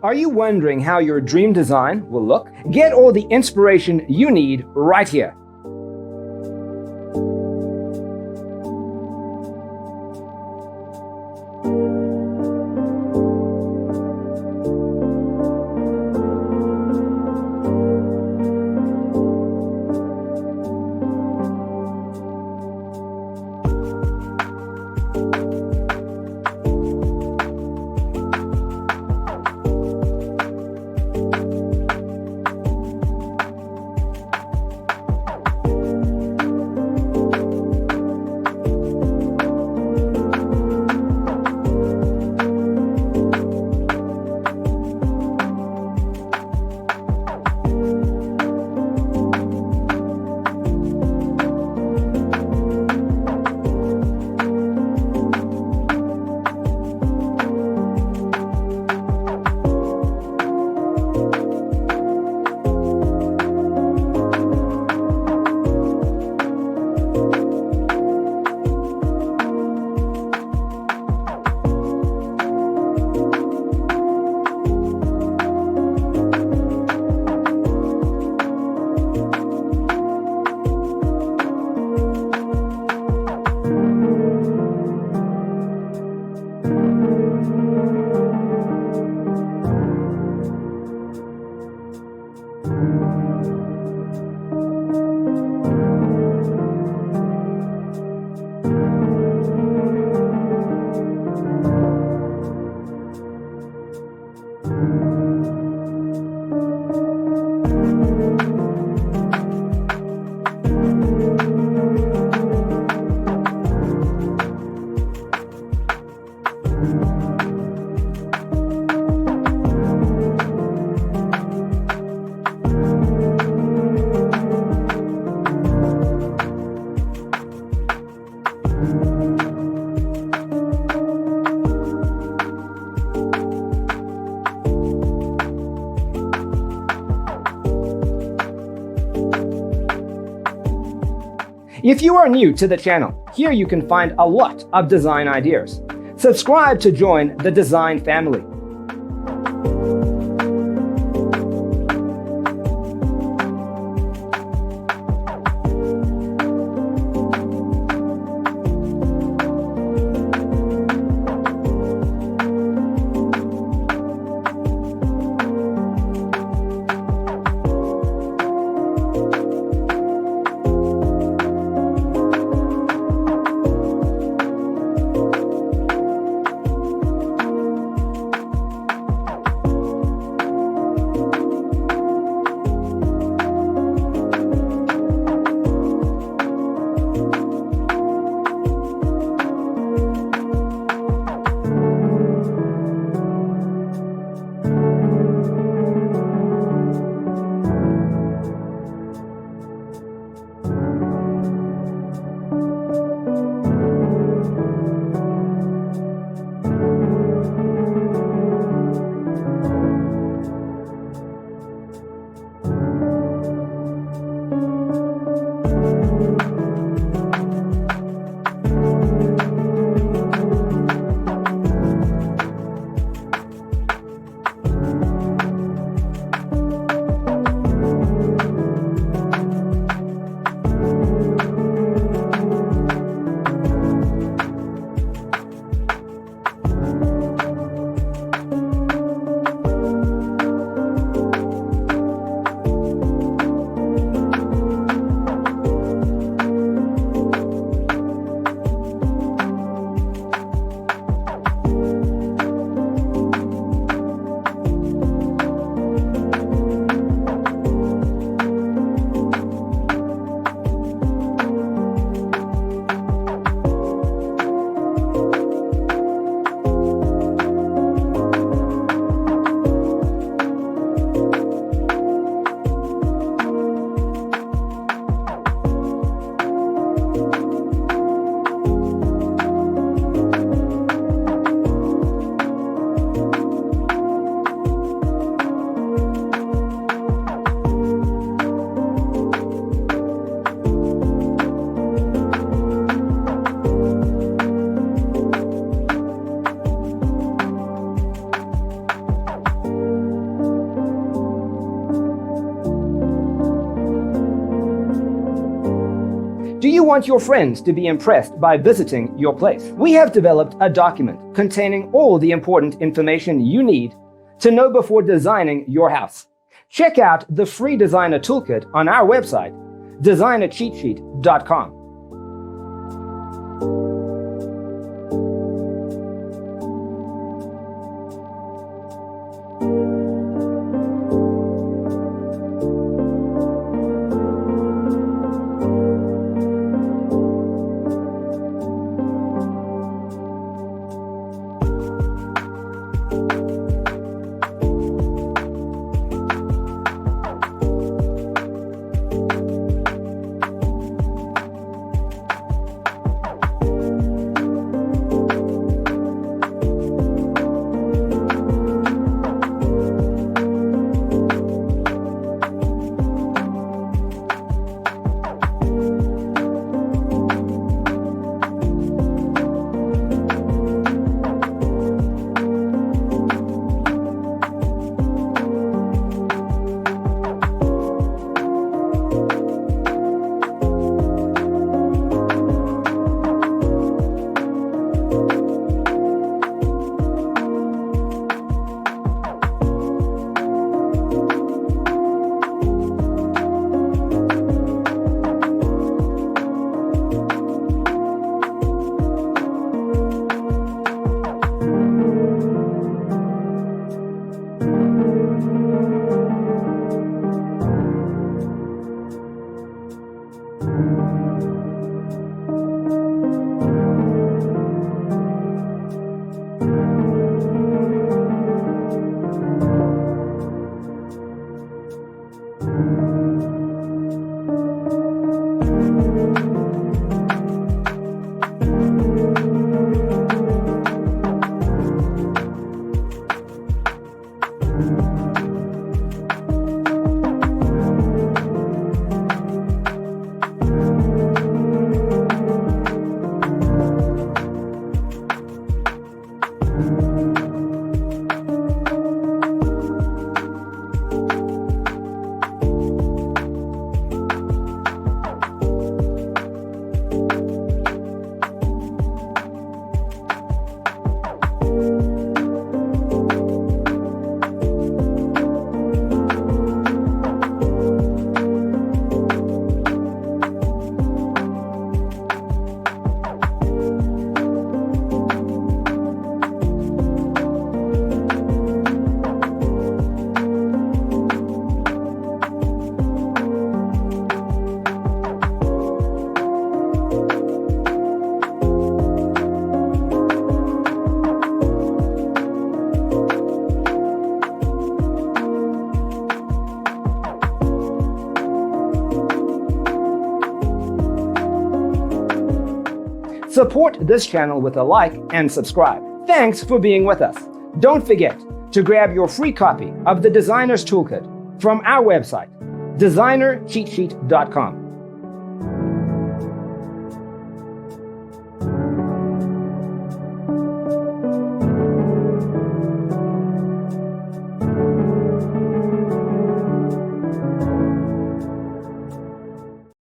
Are you wondering how your dream design will look? Get all the inspiration you need right here. If you are new to the channel, here you can find a lot of design ideas. Subscribe to join the design family. Do you want your friends to be impressed by visiting your place? We have developed a document containing all the important information you need to know before designing your house. Check out the free designer toolkit on our website, designercheatsheet.com. Support this channel with a like and subscribe. Thanks for being with us. Don't forget to grab your free copy of the Designer's Toolkit from our website, designercheatsheet.com.